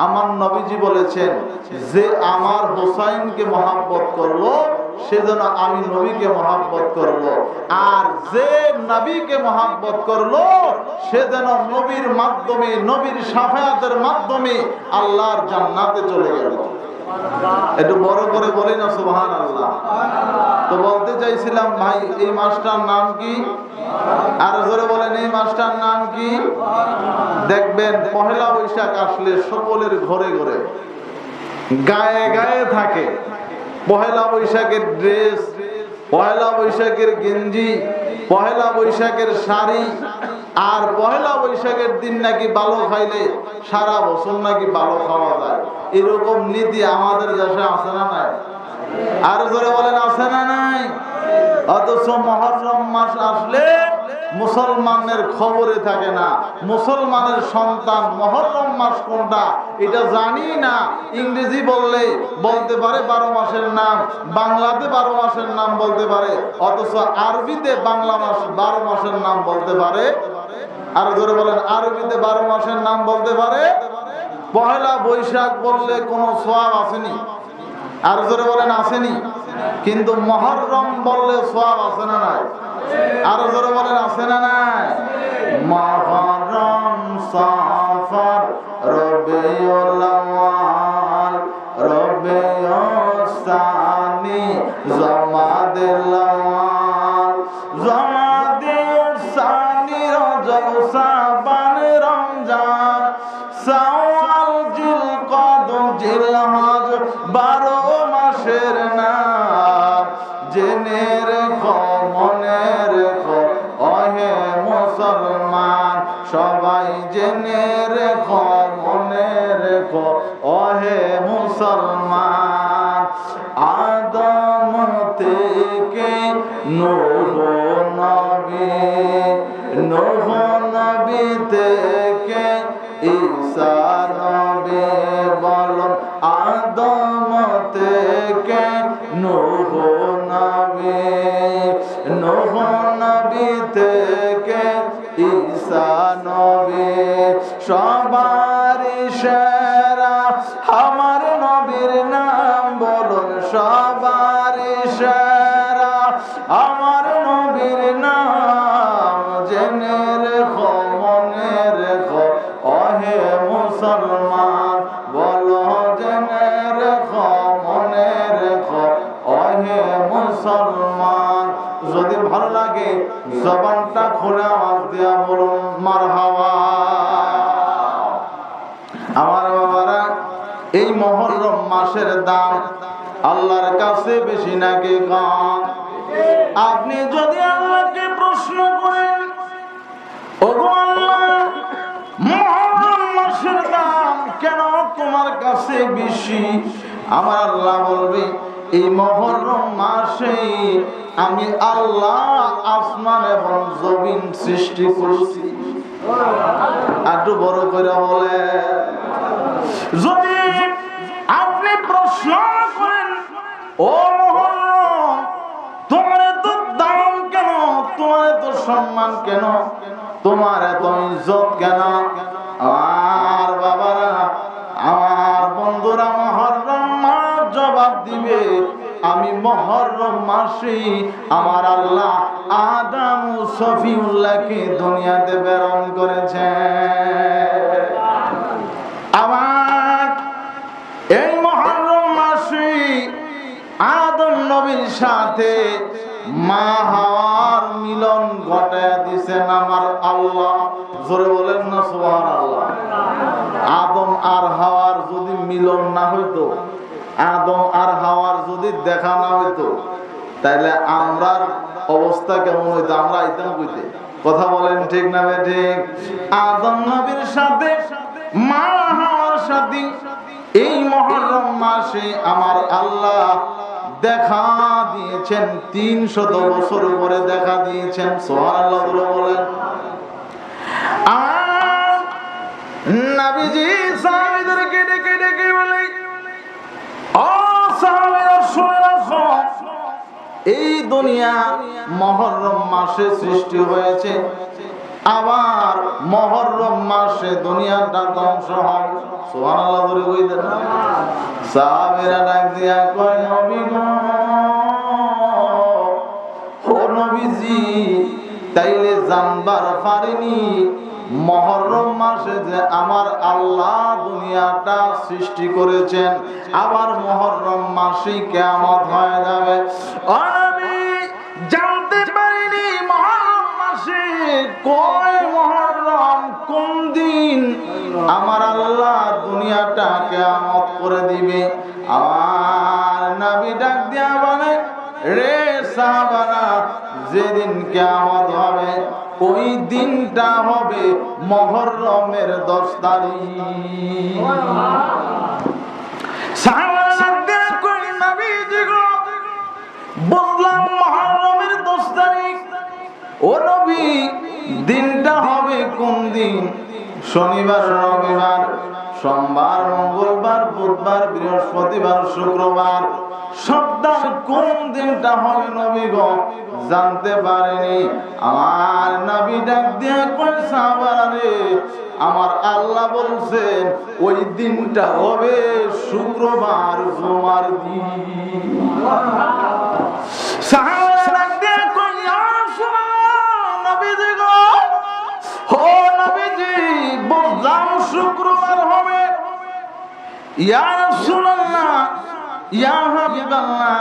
আমার নবীজি বলেছেন যে আমার হোসাইনকে মহব্বত করলো সেজন্য আমি নবীকে মহব্বত করব, আর যে নবীকে মহব্বত করলো সে যেন নবীর মাধ্যমে, নবীর শাফায়াতের মাধ্যমে আল্লাহর জান্নাতে চলে গেল। একটু বড় করে বলি না সুবহানাল্লাহ। তো বলতে চাইছিলাম ভাই, এই মাসটার নাম কি? আর জোরে বলেন, এই মাসটার নাম কি? দেখবেন পহেলা বৈশাখ আসলে সকলের ঘরে ঘরে, গায়ে গায়ে থাকে পহেলা বৈশাখের ড্রেস, পহেলা বৈশাখের গেঞ্জি, পহেলা বৈশাখের শাড়ি। আর পহেলা বৈশাখের দিন নাকি ভালো খাইলে সারা বছর নাকি ভালো খাওয়া যায়, এরকম নীতি আমাদের দেশে আছে না নাই? আর জোরে বলেন, আছে না নাই? অথচ মুহররম মাস আসলে মুসলমানের খবরে থাকে না। মুসলমানের সন্তান মুহররম মাস কোনটা এটা জানি না। ইংরেজি বললে বলতে পারে 12 মাসের নাম, বাংলাতে 12 মাসের নাম বলতে পারে, অথচ আরবিতে বাংলা মাস 12 মাসের নাম বলতে পারে। আর জোরে বলেন, আরবিতে 12 মাসের নাম বলতে পারে। পহেলা বৈশাখ বললে কোনো সওয়াব আসেনি। আর জোরে বলেন, আসেনি। কিন্তু মুহররম বললে সওয়াব আছে না নাই? আর জোরে বলেন, আছে না নাই? মুহররম, সফর, রবিউল আউয়াল, রবিউল সানি, জমাদিল আউয়াল, জমাদিল সানি, রজব, শাবান, রমজান, শাওয়াল, জিলকদ, জিলহজ, 12 মাসের নাম। জেনে রেখো, মনে রেখো ওহে মুসলমান, সবাই জেনে রেখো, মনে রেখো ওহে মুসলমান। আদম থেকে নূহ নবী, নূহ নবী থেকে ঈসা নবী, বলুন আদম থেকে নূহ নবী, নূহ নবী থেকে ঈসা নবী, সবার সেরা আমার নবীর নাম, বলুন সবার সেরা আমার নবীর নাম। জেনে রেখো, মনে রেখো ওহে মুসলমান, বলো জেনে রেখো, মনে রেখো ওহে মুসলমান। যদি ভালো লাগে জবানটা খুলে আওয়াজ দিয়া বলুন মারহাবা। আমার বাবারা, এই মুহররম মাসের দাম আল্লাহর কাছে বেশি নাকি কম? আপনি যদি আল্লাহকে প্রশ্ন করেন, ওগো আল্লাহ, মুহররম মাসের দাম কেন তোমার কাছে বেশি? আমার আল্লাহ বলবে, এই মুহররম মাসে আমি আল্লাহ আসমান এবং জমিন সৃষ্টি করেছি। একটু বড় করে বলে, যদি আপনি প্রশ্ন করেন, ও মুহররম, তোমার এত দাম কেন, তোমার এত সম্মান কেন, তোমার এত ইজ্জত কেন? আমার বাবারা, আমার বন্ধুরা, মুহররম মাস জবাব দিবে, আমি মুহররম মাসে আমার আল্লাহ আদম ও সফিউল্লাহকে দুনিয়াতে প্রেরণ করেছে। আবার এই মুহররম মাসে আদম নবীর সাথে মা হাওয়ার মিলন ঘটায় দিয়েছেন আমার আল্লাহ। জোরে বলেন না সুবহানাল্লাহ। আদম আর হাওয়ার যদি মিলন না হইতো, আদম আর হাওয়ার যদি দেখা না হইতো, তাহলে আমরার অবস্থা কেমন হইতো? আমরা আইতাম কইতে? কথা বলেন ঠিক না ঠিক? আদম নবীর সাথে মা হাওয়ার সাথে এই মুহররম মাসে আমার আল্লাহ দেখা দিয়েছেন। 300 বছর পরে দেখা দিয়েছেন। সুবহানাল্লাহ বলেন। আর নবীজি সাহাবীদেরকে ডেকে ডেকে বলে, ও সাহাবীরা শুনে রাখো, এই দুনিয়া মুহররম মাসে সৃষ্টি হয়েছে। আবার মুহররম মাসে দুনিয়াটা ধ্বংস হবে। সুবহানাল্লাহ বলে কইলেন। সাহাবীরা ডাক দিয়া কয় নবী গো, ও নবীজি, তাইলে জানবার পারিনি মুহররম মাসে যে আমার আল্লাহ দুনিয়াটা সৃষ্টি করেছেন, আবার মুহররম মাসে কিয়ামত হয়ে যাবে। ও নবী, জানতে পারিনি মুহররম মাসে কয় মুহররম কোন দিন আমার আল্লাহ দুনিয়াটা কিয়ামত করে দিবে। আমার নবী ডাক দিয়া বলে, রে সাহাবারা, যেদিন কিয়ামত হবে ওই দিনটা হবে মুহররমের 10 তারিখ। সাহাবারা কই নবীজি গো, বুঝলাম মুহররমের 10 তারিখ। ও নবী, দিনটা হবে কোন দিন? শনিবার, রবিবার, সোমবার, মঙ্গলবার, বুধবার, বৃহস্পতিবার, শুক্রবার, সপ্তাহ কোন দিনটা হবে নবী গো? জানতে পারেনি। আমার নবী ডাক দিয়া কই সাহাবারা রে, আমার আল্লাহ বলছেন ওই দিনটা হবে শুক্রবার, জুমার দিন। সাহাবারা ডাক দিয়া কই ইয়া রাসূলুল্লাহ, নবীজি গো, ও নবীজি, বুঝলাম শুক্রবার হবে। ইয়া রাসূলুল্লাহ, ইয়া হাবিবাল্লাহ,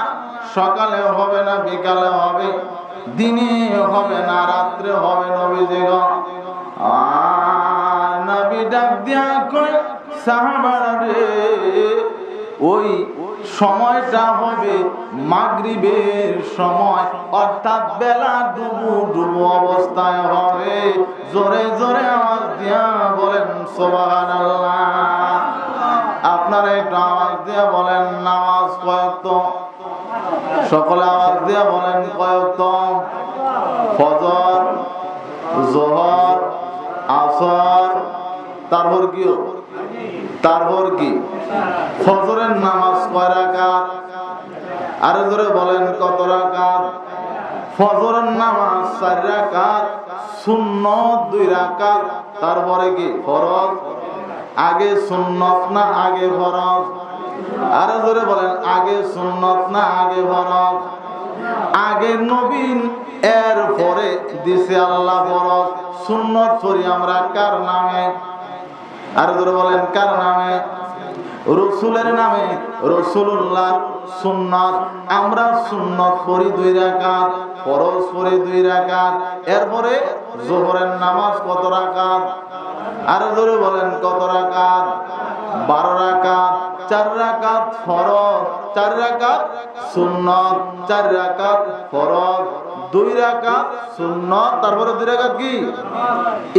সকালে হবে না বিকালে হবে, দিনে হবে না রাত্রে হবে নবীজি গো? আর নবী ডাক দিয়া কই সাহাবারা রে, ওই সময়টা হবে মাগরিবের সময়, অর্থাৎ বেলা ডুবু ডুবু অবস্থায় হবে। জোরে জোরে আওয়াজ দিয়া বলেন সুবহানাল্লাহ। আপনারা একটু আওয়াজ দিয়া বলেন নামাজ কয়ক্ত? সকলে আওয়াজ দিয়া বলেন কয়ক্ত? ফজর, যোহর, আসর, তারপর কি? তারপর কি? ফজরের নামাজ কয় রাকাত? আরে জোরে বলেন কত রাকাত? ফজরের নামাজ 4 রাকাত, সুন্নত 2 রাকাত, তারপরে কি ফরজ? আগে সুন্নত না আগে ফরজ? আরে জোরে বলেন আগে সুন্নত না আগে ফরজ? আগে নবীন, এর পরে দিছে আল্লাহ ফরজ। সুন্নত করি আমরা কার নামে? আরে জোরে বলেন কার নামে? রাসূলের নামে, রাসূলুল্লাহর সুন্নাত। আমরা সুন্নাত পড়ি 2 রাকাত, ফরজ পড়ি 2 রাকাত। এরপরে যোহরের নামাজ কত রাকাত? আর জোরে বলেন কত রাকাত? 12 রাকাত। 4 রাকাত ফরজ, 4 রাকাত সুন্নাত, 4 রাকাত ফরজ, 2 রাকাত সুন্নাত, তারপরে 2 রাকাত কি?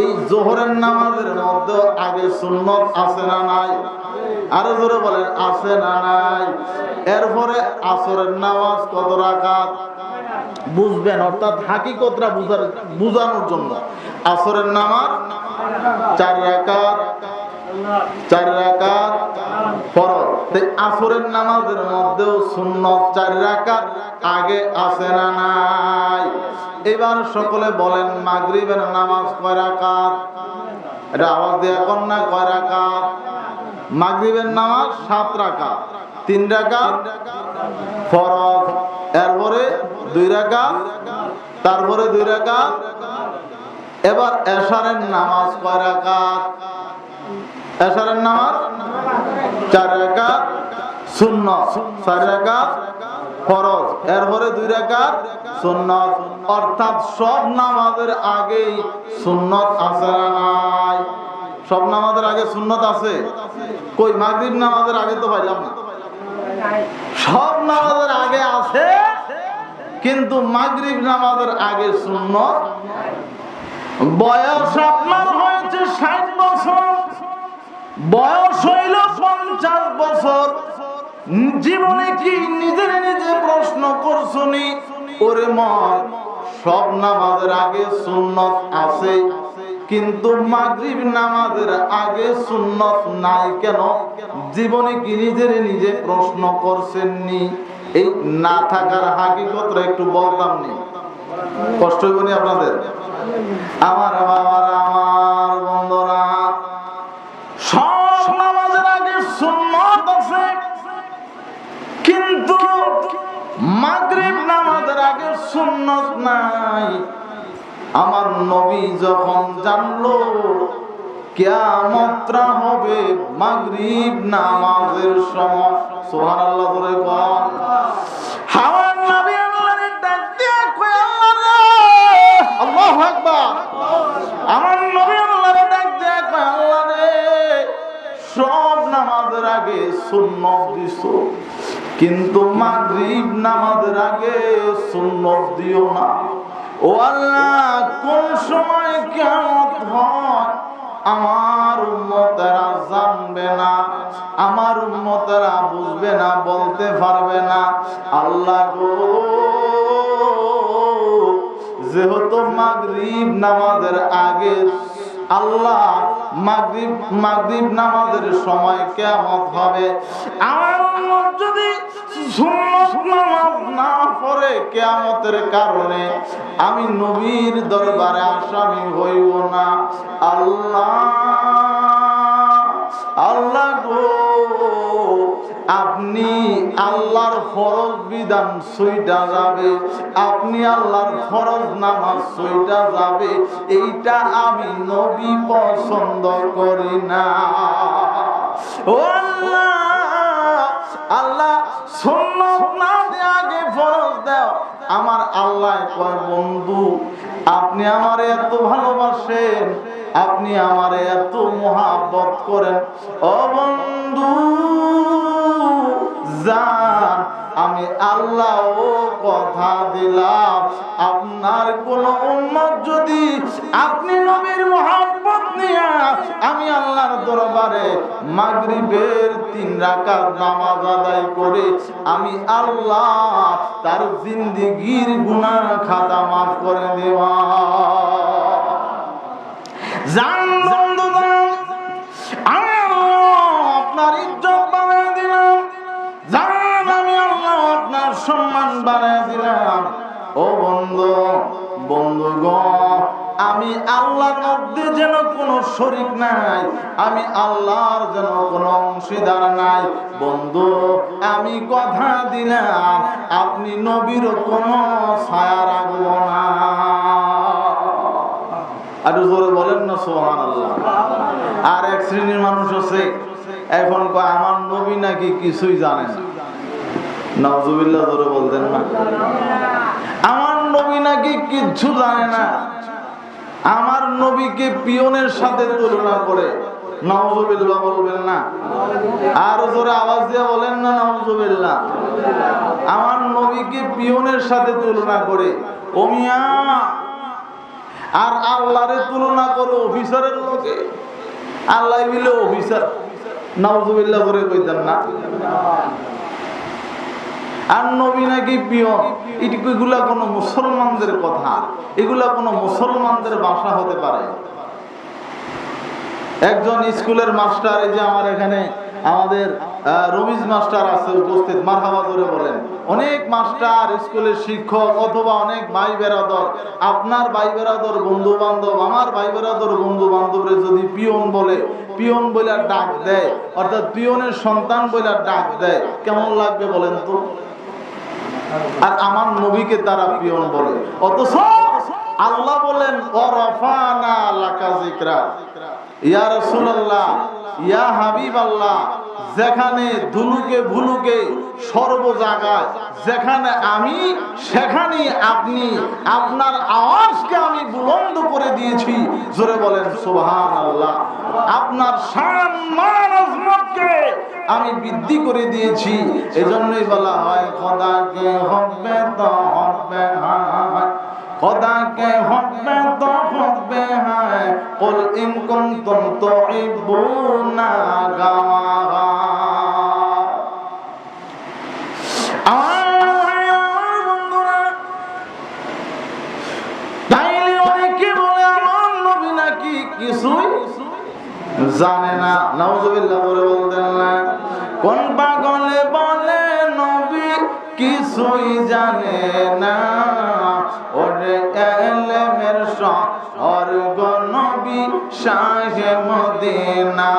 এই যোহরের নামাজের মধ্যে আগে সুন্নাত আছে না নাই? আরো জোরে বলেন আছে না নাই? এরপরে আসরের নামাজ কত রাকাত? বুঝবেন, অর্থাৎ হাকিকতটা বুঝানোর জন্য। আসরের নামাজ 4 রাকাত, 4 রাকাত ফরজ। আসরের নামাজের মধ্যেও সুন্নাত 4 রাকাত আগে আছে না নাই? এবার সকলে বলেন মাগরিবের নামাজ কয় রাকাত? এটা আওয়াজ দিয়ে কোন না কয় রাকাত? মাগরিবের নামাজ 7 রাকাত, 3 রাকাত ফরজ, এরপরে 2 রাকাত, তারপরে 2 রাকাত। এবার এশারের নামাজ কয় রাকাত? এশারের নামাজ 4 রাকাত সুন্নাত, 4 রাকাত ফরজ, এরপরে 2 রাকাত সুন্নাত। অর্থাৎ সব নামাজের আগেই সুন্নাত আছে না নাই? সব নামাজের আগে সুন্নাত আছে। কই মাগরিব নামাজের আগে তো পাইলাম না। সব নামাজের আগে আছে, কিন্তু মাগরিব নামাজের আগে সুন্নাত। বয়স আপনার হয়েছে 60 বছর, বয়স হইল 50 বছর, জীবনে কি নিজের নিজে প্রশ্ন করছনি? ওরে মন, সব নামাজের আগে সুন্নাত আছে, কিন্তু মাগরিব নামাজের আগে সুন্নাত নাই কেন? জীবনে কি নিজের নিজে প্রশ্ন করছেননি? এই না থাকার হাকিকতটা একটু বলতাম নি, কষ্ট হইবনি আপনাদের? আমার বাবারা, আমার বন্ধুরা, সব নামাজের আগে সুন্নাত আছে, কিন্তু মাগরিব নামাজের আগে সুন্নাত নাই। আমার নবী যখন জানলো কিয়ামতটা হবে মাগরিব নামাজের সময়, সুবহানাল্লাহ বলে কোন আমার নবী আল্লাহর ডাক দিয়া কয়, আল্লাহ রে, আল্লাহু আকবার, আমার নবী আল্লাহর ডাক দিয়া কয়, আল্লাহ রে, সব নামাজের আগে সুন্নাত দিছো, কিন্তু মাগরিব নামাজের আগে সুন্নাত দিও না। ও আল্লাহ, কোন সময় কিয়ামত হয় আমার উম্মতেরা জানবে না, আমার উম্মতেরা বুঝবে না, বলতে পারবে না। আল্লাহ গো, যেহেতু মাগরিব নামাজের আগে আল্লাহ মাগরিব নামাজের সময় কিয়ামত হবে, আমার উম্মত যদি সুন্নাত নামাজ না পড়ে কিয়ামতের কারণে আমি নবীর দরবারে আসামি হইব না। আল্লাহ গো, আপনি আল্লাহর ফরজ বিধান ছুঁইটা যাবে, আপনি আল্লাহর ফরজ নামাজ ছুঁইটা যাবে, এইটা আমি নবী পছন্দ করি না। ও আল্লাহ, সুন্নাত না দিয়ে আগে ফরজ দাও। আমার আল্লাহ কয়, বন্ধু, আপনি আমারে এত ভালোবাসেন, আপনি আমারে এত মহব্বত করেন, ও বন্ধু জান, আমি আল্লাহ ও কথা দিলাম, আপনার কোন উম্মত যদি আপনি নবীর মহব্বত নিয়ে আমি আল্লাহর দরবারে মাগরিবের 3 রাকাত নামাজ আদায় করে আমি আল্লাহ তার জিন্দেগীর গুনাহ খাতা মাফ করে দেওয়া। জান বন্ধু, আমি আল্লাহ আপনার ইজ্জত বাড়ায় দিলাম, জান আমি আল্লাহ আপনার সম্মান বাড়ায় দিলাম। ও বন্ধু গো, আমি আল্লাহর মধ্যে যেন কোনো শরীক নাই, আমি আল্লাহর যেন কোনো অংশীদার নাই। বন্ধু, আমি কথা দিলাম, আপনি নবীর কোনো ছায়া রাখব না। আর জোরে বলেন না সুবহানাল্লাহ। আর এক শ্রেণীর মানুষ আছে এখন কয়, আমার নবী নাকি কিছুই জানে না। নাউজুবিল্লাহ, জোরে বলতেন না, আমার নবী নাকি কিচ্ছু জানে না, আমার নবীকে পিয়নের সাথে তুলনা করে। নাউজুবিল্লাহ বলবেন না, আর জোরে আওয়াজ দিয়ে বলেন না নাউজুবিল্লাহ। আমার নবীকে পিয়নের সাথে তুলনা করে, ও মিয়া, আর আল্লাহরে তুলনা করে অফিসারের লোকে। আল্লাহ বলে অফিসার, নাউজুবিল্লাহ করে কইতেন না। আর নবী নাকি পিয়ন, এগুলা কোনো মুসলমানদের কথা, এগুলা কোনো মুসলমানদের ভাষা হতে পারে? একজন স্কুলের মাস্টার, এই যে আমার এখানে আমাদের রমিজ মাস্টার আছে উপস্থিত, মারহাবা জোরে বলেন। অনেক মাস্টার, স্কুলের শিক্ষক, অথবা অনেক ভাই বেরাদর, আপনার ভাই বেরাদর বন্ধু বান্ধব, আমার ভাই বেরাদর বন্ধু বান্ধবরে যদি পিয়ন বলে, পিয়ন বলে ডাক দেয়, অর্থাৎ পিয়নের সন্তান বলে ডাক দেয়, কেমন লাগবে বলেন তো? আর আমার নবীকে তারা পিয়ন বলে, অথচ আল্লাহ বলেন ওয়ারাফানা লাকা যিকরা, ইয়া রাসূলুল্লাহ, ইয়া হাবিবাল্লাহ, যেখানে দুলুকে ভুলুকে সর্ব জায়গায় যেখানে আমি, সেখানে আপনি, আপনার আওয়াজকে আমি বুলন্দ করে দিয়েছি। জোরে বলেন সুবহানাল্লাহ। আপনার শান মান আজমতকে আমি বৃদ্ধি করে দিয়েছি। এজন্যই বলা হয় খোদাকে হবে তো হবে হায়, খোদাকে হবে তো হবে হায়, কুল ইন কুনতুম তুহিব্বুনা গাওয়া। তাইলে অনেকে বলে আমার নবী নাকি কিছুই জানে না। নাউজুবিল্লাহ বলে বলতেন না। কোন পাগলে বলে নবী কিছুই জানে না, ওরে এলেমের নবী শাহে মদিনা,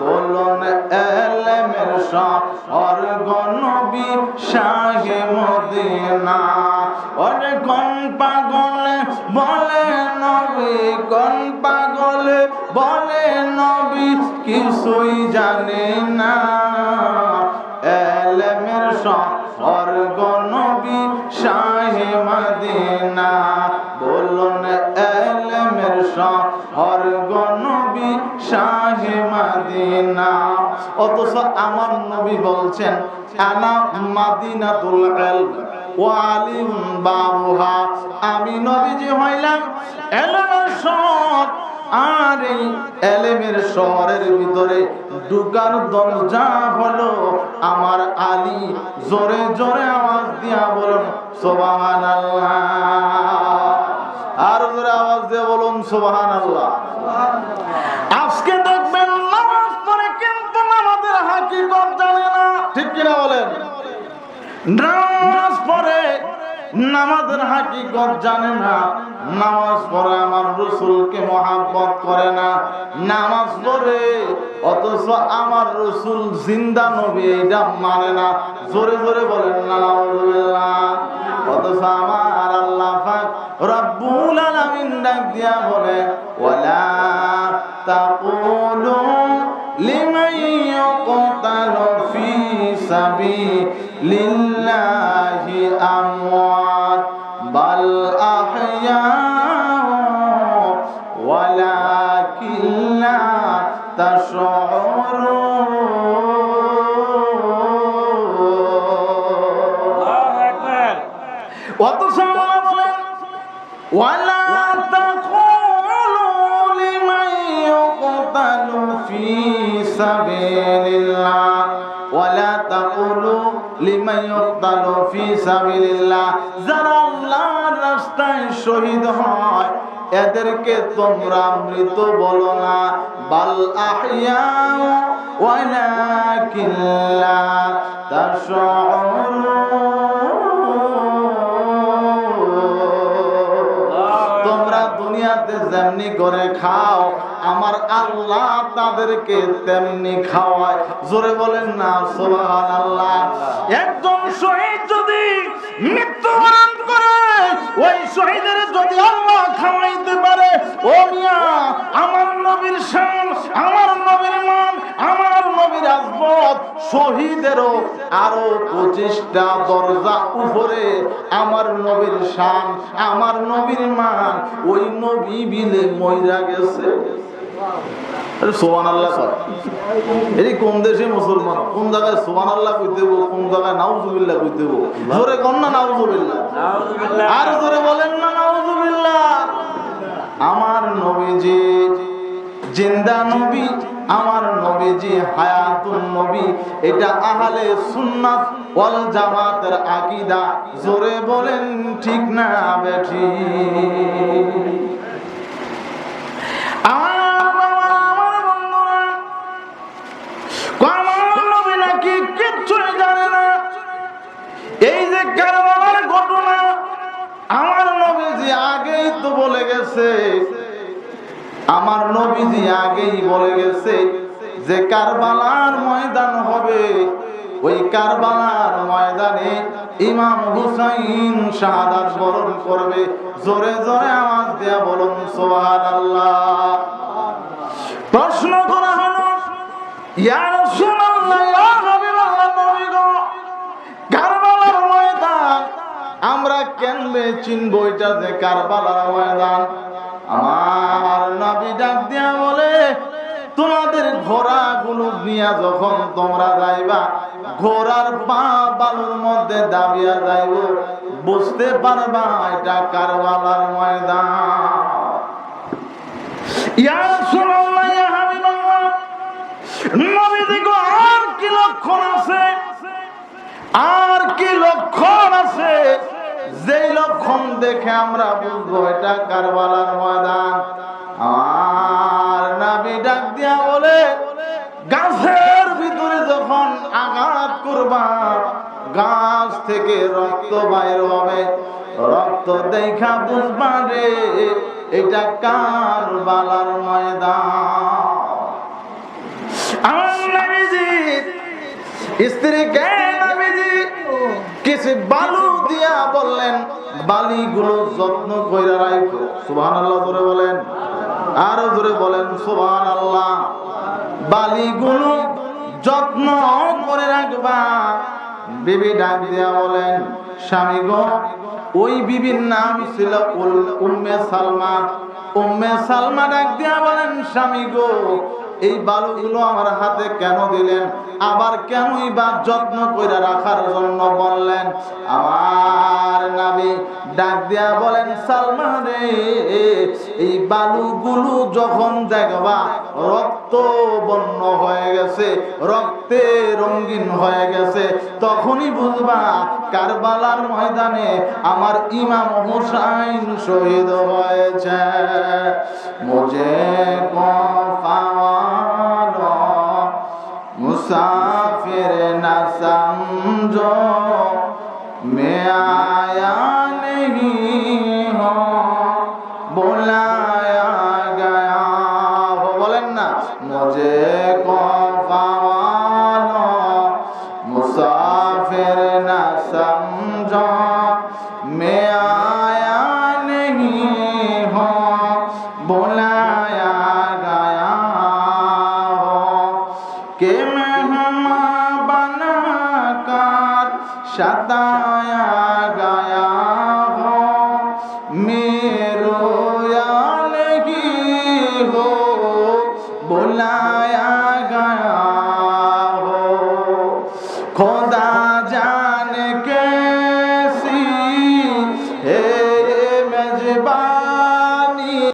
বলুন এলেমের শহর গো নবী শাহে মদিনা। ওরে কোন পাগলে বলে নবী, কোন পাগলে বলে নবী কিছুই জানে না, এলেমের শহর গো নবী শাহে মদিনা, বলুন এলেমের শহর গো নবী শাহে মদিনা। অথচ আমার নবী বলছেন আনা মাদিনাতুল ইলম ওয়া আলিম বাবুহা, আমি নবীজি হইলাম এলেমের শহর, আর এই এলেমের শহরের ভিতরে ঢুকার দরজা হলো আমার আলী। জোরে জোরে আওয়াজ দিয়া বলুন সুবহানাল্লাহ, আর জোরে আওয়াজ দিয়ে বলুন সুবহানাল্লাহ। আজকে দেখবেন নামাজ পড়ে কিন্তু আমাদের হাকিকত জানে না, ঠিক কিনা বলেন? নামাজ পড়ে নামাজের হাকিকত জানে না, নামাজ পড়ে আমার রাসূলকে মহব্বত করে না, নামাজ পড়ে অথচ আমার রাসূল জিন্দা নবী এটা মানে না। জোরে জোরে বলেন না নাউযুবিল্লাহ। অথচ আমার আল্লাহ পাক রব্বুল আলামিন ডাক দিয়া বলে ওয়ালা তাকুলু লিমান ইউকতালু ফি সাবিলিল্লাহি আমওয়াত বাল আহইয়া ওয়ালাকিন লা তাশউরুন। আল্লাহু আকবার। অথচ আল্লাহ বলেন ওয়ালা তাকুলু লিমান ইউকতালু ফি সাবিলিল্লাহ, ওয়ালা তাকুলু লিমান ইউকতালু ফি সাবিলিল্লাহ, যারা আল্লাহর রাস্তায় শহীদ হয় এদেরকে তোমরা মৃত বলো না, বাল আহইয়া ওয়ালাকিন লা তাশউরুন। তোমরা দুনিয়াতে যেমনি করে খাও আমার আল্লাহ তাদেরকে তেমনি খাওয়ায়। জোরে বলেন না সুবহানাল্লাহ। একজন শহীদ যদি মৃত্যুবরণ করে ওই শহীদের যদি আল্লাহ খাওয়াইতে পারে, ও মিয়া আমার নবীর শান, আমার নবীর মান, আমার নবীর আযমত শহীদেরও আরো 25টা দরজা উপরে আমার নবীর শান, আমার নবীর মান। ওই নবী বিলে মইরা গেছে। সুবহানাল্লাহ। এই কোন দেশে মুসলমান, কোন জায়গায় সুবহানাল্লাহ কইতে দেব, কোন জায়গায় নাউযুবিল্লাহ কইতে দেব? জোরে কোন না নাউযুবিল্লাহ, আর জোরে বলেন না নাউযুবিল্লাহ। আমার নবীজি জিন্দা নবী, আমার নবীজি হায়াতুন নবী, এটা আহলে সুন্নাত ওয়াল জামাতের আকীদা। জোরে বলেন ঠিক না বেঠিক? আমার নবী নাকি কিচ্ছুই জানে না। এই যে কারবালার ঘটনা আমার নবীজি আগেই তো বলে গেছে, আমার নবীজি আগেই বলে গেছে যে কারবালার ময়দান হবে, ওই কারবালার ময়দানে ইমাম হুসাইন শাহাদাত বরণ করবে। জোরে জোরে আওয়াজ দিয়া বলুন সুবহানাল্লাহ। প্রশ্ন করা হলো ইয়া রাসূলুল্লাহ, ইয়া হাবিবাল্লাহ, নবী গো কারবালার ময়দান আমরা কেমনে চিনব এটা যে কারবালার ময়দান? আমার নবী ডাক দিয়া বলে তোমাদের ঘোড়াগুলো নিয়ে যখন তোমরা যাইবা, ঘোড়ার পা বালুর মধ্যে দাবিয়া যাইব, বুঝতে পারবা এটা কারবালার ময়দান। ইয়া রাসূলুল্লাহ, ইয়া হাবিবাল্লাহ, নবী দিগো আর কি লক্ষণ আছে, আর কি লক্ষণ আছে যেই লক্ষণ দেখে আমরা বুঝবো এটা কারবালার ময়দান? আর নবী ডাক দিয়া বলে গাছের ভিতরে যখন আঘাত করবা গাছ থেকে রক্ত বাইর হবে, রক্ত দেখা বুঝবা রে এটা কারবালার ময়দান। আমার নবীজি স্ত্রীকে নবীজি কিছু বালু দিয়া বললেন, বালিগুলো যত্ন কইরা রাখো। সুবহানাল্লাহ জোরে বলেন, আরো জোরে বলেন সুবহানাল্লাহ। বালিগুলো যত্ন করে রাখবা। বিবি ডাক দিয়া বলেন, স্বামী গো, ওই বিবির নাম ছিল উম্মে সালমা। উম্মে সালমা ডাক দিয়া বলেন, স্বামী গো, এই বালুগুলো আমার হাতে কেন দিলেন? আবার কেনই বা যত্ন করে রাখার জন্য বললেন? আমার নবী ডাক দিয়া বলেন, সালমা রে, এই বালুগুলো যখন দেখবা রক্ত বর্ণ হয়ে গেছে, রক্তে রঙিন হয়ে গেছে, তখনই বুঝবা কারবালার ময়দানে আমার ইমাম হুসাইন শহীদ হয়েছে। মুঝে কো পাওয়ানো মুসাফির না সমঝো, मैं आया नहीं हूँ बुलाया गया हो। बोलें ना, मुझे को पावानो मुसाफिर ना समझो, मैं आया नहीं हूँ बुलाया गया हो, के मेहमान बनाकर सताया